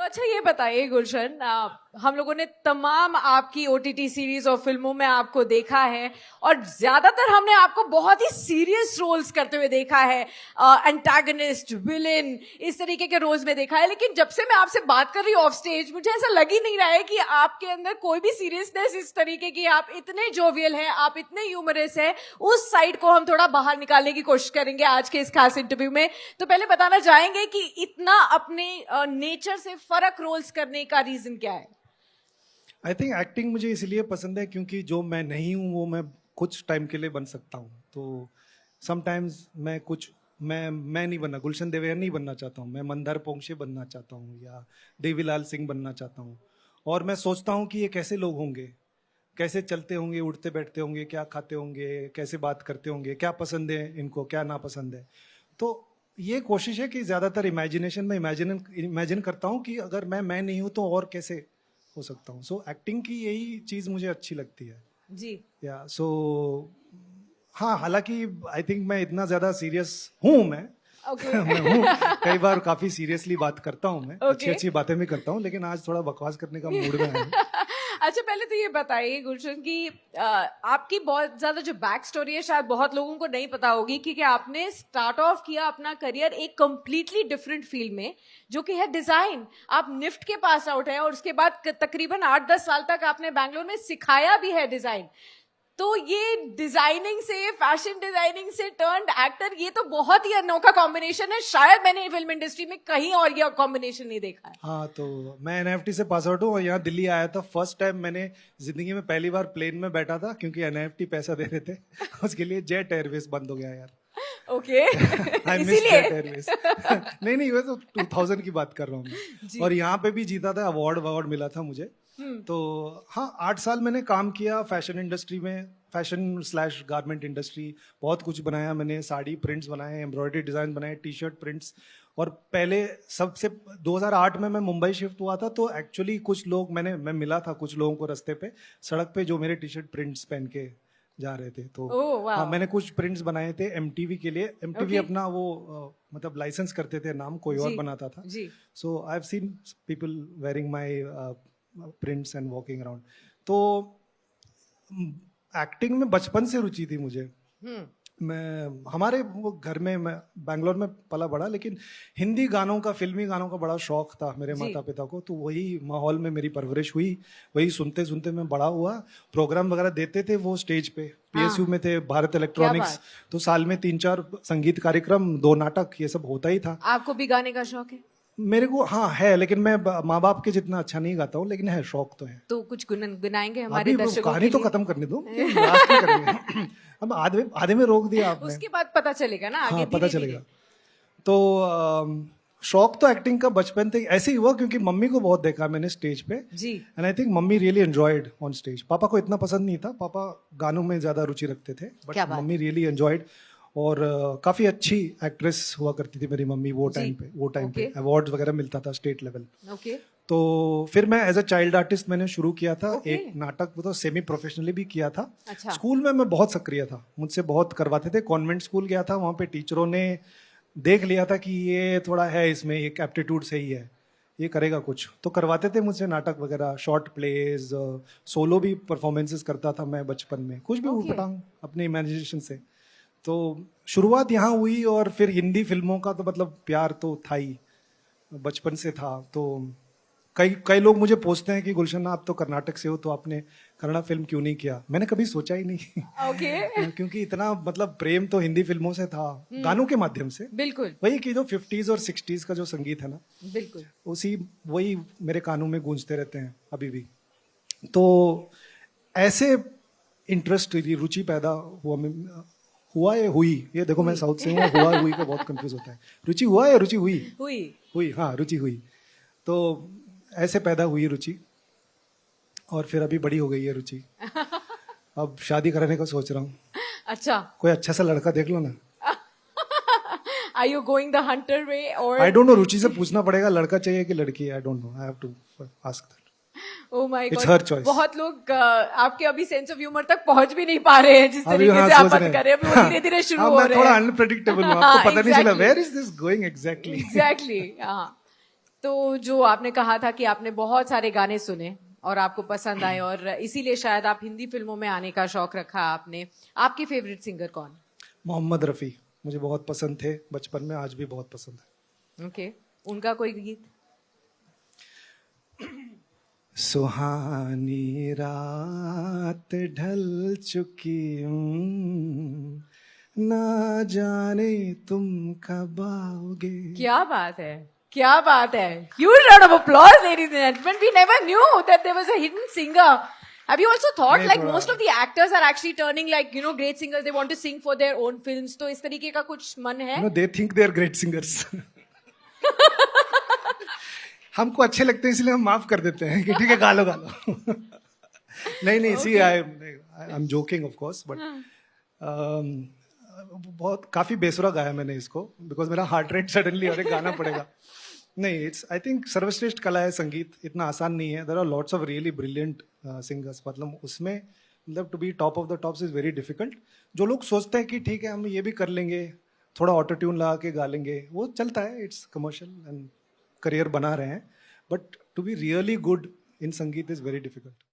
अच्छा ये बताइए गुलशन, हम लोगों ने तमाम आपकी ओटीटी सीरीज और फिल्मों में आपको देखा है और ज्यादातर हमने आपको बहुत ही सीरियस रोल्स करते हुए देखा है, एंटागनिस्ट, विलेन, इस तरीके के रोल्स में देखा है। लेकिन जब से मैं आपसे बात कर रही हूँ ऑफ स्टेज, मुझे ऐसा लग ही नहीं रहा है कि आपके अंदर कोई भी सीरियसनेस इस तरीके की। आप इतने जोवियल हैं, आप इतने ह्यूमरस हैं, उस साइड को हम थोड़ा बाहर निकालने की कोशिश करेंगे आज के इस खास इंटरव्यू में। तो पहले बताना चाहेंगे कि इतना अपने नेचर से फर्क रोल्स करने का रीजन क्या है? आई थिंक एक्टिंग मुझे इसलिए पसंद है क्योंकि जो मैं नहीं हूँ वो मैं कुछ टाइम के लिए बन सकता हूँ। तो समटाइम्स मैं नहीं बनना, गुलशन देवैया नहीं बनना चाहता हूँ, मैं मंदार पोंक्षे बनना चाहता हूँ या देवीलाल सिंह बनना चाहता हूँ। और मैं सोचता हूँ कि ये कैसे लोग होंगे, कैसे चलते होंगे, उठते बैठते होंगे, क्या खाते होंगे, कैसे बात करते होंगे, क्या पसंद है इनको, क्या नापसंद है। तो ये कोशिश है कि ज़्यादातर इमेजिनेशन में इमेजिन करता हूँ कि अगर मैं नहीं हूँ तो और कैसे हो सकता हूँ। सो एक्टिंग की यही चीज़ मुझे अच्छी लगती है जी। या सो हाँ, हालांकि आई थिंक मैं इतना ज़्यादा सीरियस हूँ मैं Okay. मैं हूँ, कई बार काफ़ी सीरियसली बात करता हूँ मैं, Okay. अच्छी अच्छी बातें भी करता हूँ, लेकिन आज थोड़ा बकवास करने का मूड में है। अच्छा पहले तो ये बताइए गुलशन कि आपकी बहुत ज्यादा जो बैक स्टोरी है शायद बहुत लोगों को नहीं पता होगी, क्योंकि आपने स्टार्ट ऑफ किया अपना करियर एक कंप्लीटली डिफरेंट फील्ड में जो कि है डिजाइन। आप निफ्ट के पास आउट है और उसके बाद तकरीबन 8-10 साल तक आपने बैंगलोर में सिखाया भी है डिजाइन। तो ये डिजाइनिंग से, फैशन डिजाइनिंग से टर्न्ड एक्टर, ये तो बहुत ही अनोखा कॉम्बिनेशन है। शायद मैंने फिल्म इंडस्ट्री में कहीं और ये कॉम्बिनेशन नहीं देखा है। हाँ, तो मैं एनएफटी से पास आउट हूँ और यहाँ दिल्ली आया था। फर्स्ट टाइम मैंने जिंदगी में पहली बार प्लेन में बैठा था क्योंकि एनएफटी पैसा दे रहे थे उसके लिए। जेट एयरवेज बंद हो गया यार। Okay I miss jet Airways नहीं वो तो 2000 की बात कर रहा हूँ मैं। और यहाँ पे भी जीता था, अवार्ड मिला था मुझे। तो हाँ, 8 साल मैंने काम किया फैशन इंडस्ट्री में, फैशन / गारमेंट इंडस्ट्री। बहुत कुछ बनाया मैंने, साड़ी प्रिंट्स बनाए, एम्ब्रॉयडरी डिजाइन बनाए, टी शर्ट प्रिंट्स। और पहले सबसे 2008 में मैं मुंबई शिफ्ट हुआ था, तो एक्चुअली कुछ लोग मैं मिला था कुछ लोगों को रास्ते पे, सड़क पे, जो मेरे टी शर्ट प्रिंट्स पहन के जा रहे थे। तो हाँ, मैंने कुछ प्रिंट्स बनाए थे एमटीवी के लिए। एमटीवी अपना वो मतलब लाइसेंस करते थे, नाम कोई और बनाता था। So I have seen people wearing my prints and walking around. तो एक्टिंग में बचपन से रुचि थी मुझे। मैं हमारे वो घर में, मैं बैंगलोर में पला बड़ा, लेकिन हिंदी गानों का, फिल्मी गानों का बड़ा शौक था मेरे माता पिता को। तो वही माहौल में मेरी परवरिश हुई, वही सुनते सुनते मैं बड़ा हुआ। प्रोग्राम वगैरह देते थे वो स्टेज पे, पीएसयू में थे, भारत इलेक्ट्रॉनिक्स। तो साल में 3-4 संगीत कार्यक्रम, 2 नाटक, ये सब होता ही था। आपको भी गाने का शौक है? मेरे को हाँ है, लेकिन मैं माँ बाप के जितना अच्छा नहीं गाता हूँ, लेकिन है, शौक तो है। तो कुछ गुनगुनाएंगे हमारे दर्शकों के लिए? कहानी तो खत्म करने दो, लास्ट में करेंगे। अब आधे में रोक दिया आपने। उसके बाद पता चलेगा ना आगे। हाँ, पता चलेगा। तो शौक तो एक्टिंग का बचपन से ऐसे ही हुआ क्योंकि मम्मी को बहुत देखा मैंने स्टेज पे जी। And I think mummy really enjoyed on stage. पापा को इतना पसंद नहीं था, पापा गानों में ज्यादा रुचि रखते थे, बट मम्मी रियली एंजॉयड। और काफी अच्छी एक्ट्रेस हुआ करती थी मेरी मम्मी वो टाइम पे। अवार्ड वगैरह मिलता था स्टेट लेवल। तो फिर मैं एज अ चाइल्ड आर्टिस्ट मैंने शुरू किया था। एक नाटक, वो तो सेमी प्रोफेशनली भी किया था। स्कूल में मैं बहुत सक्रिय था, मुझसे बहुत करवाते थे। कॉन्वेंट स्कूल गया था, वहाँ पे टीचरों ने देख लिया था कि ये थोड़ा है, इसमें एक एप्टीट्यूड सही है, ये करेगा कुछ, तो करवाते थे मुझसे नाटक वगैरह, शॉर्ट प्लेज, सोलो भी परफॉर्मेंसेस करता था मैं बचपन में, कुछ भी उठपटांग अपने इमेजिनेशन से। तो शुरुआत यहाँ हुई और फिर हिंदी फिल्मों का तो मतलब प्यार तो था ही, बचपन से था। तो कई लोग मुझे पूछते हैं कि गुलशन आप तो कर्नाटक से हो, तो आपने कन्नड़ा फिल्म क्यों नहीं किया? मैंने कभी सोचा ही नहीं। क्योंकि इतना मतलब प्रेम तो हिंदी फिल्मों से था, गानों के माध्यम से। बिल्कुल वही कि जो 50s और 60s का जो संगीत है ना, बिल्कुल वही मेरे कानों में गूंजते रहते हैं अभी भी। तो ऐसे इंटरेस्ट, रुचि पैदा हुआ या हुई, ये देखो मैं साउथ से हूँ, हुआ हुई का बहुत कंफ्यूज होता है। रुचि हुआ या रुचि हुई? हाँ, रुचि हुई। तो ऐसे पैदा हुई रुचि, और फिर अभी बड़ी हो गई है रुचि। अब शादी कराने का सोच रहा हूँ। अच्छा, कोई अच्छा सा लड़का देख लो ना। Are you going the hunter way or? I don't know, रुचि से पूछना पड़ेगा लड़का चाहिए कि लड़की। I don't know, I have to ask that. Oh my God. It's her choice. बहुत लोग आपके अभी सेंस ऑफ ह्यूमर तक पहुंच भी नहीं पा रहे हैं जिस तरीके से आप बात कर रहे हैं। अभी वो धीरे-धीरे शुरू हो रहे हैं। मैं थोड़ा अनप्रेडिक्टेबल हूँ, आपको पता नहीं चला where is this going exactly. Exactly, हाँ। तो जो आपने कहा था कि आपने बहुत सारे गाने सुने और आपको पसंद आए और इसीलिए शायद आप हिंदी फिल्मों में आने का शौक रखा आपने, आपके फेवरेट सिंगर कौन? मोहम्मद रफ़ी मुझे बहुत पसंद थे बचपन में, आज भी बहुत पसंद है। ओके, उनका कोई गीत? सुहानी रात ढल चुकी ना जाने तुम कब आओगे। क्या बात है, क्या बात है. Huge round of applause, ladies and gentlemen. We never knew that there was a hidden singer. Have you also thought like most of the actors are actually turning like, you know, great singers, they want to sing for their own films. तो इस तरीके का कुछ मन है? No, they think they are great singers. हमको अच्छे लगते हैं इसलिए हम माफ कर देते हैं कि ठीक है गा लो गा लो। नहीं see I am joking of course but बहुत काफी बेसुरा गाया मैंने इसको बिकॉज मेरा हार्ट रेट सडनली अरे गाना पड़ेगा। नहीं, इट्स आई थिंक सर्वश्रेष्ठ कला है संगीत, इतना आसान नहीं है। There are lots of really brilliant singers, मतलब उसमें मतलब to be top of the tops is very difficult. जो लोग सोचते हैं कि ठीक है हम ये भी कर लेंगे, थोड़ा ऑटो ट्यून लगा के गा लेंगे, वो चलता है, इट्स कमर्शियल एंड करियर बना रहे हैं, but to be really good in संगीत इज वेरी डिफिकल्ट।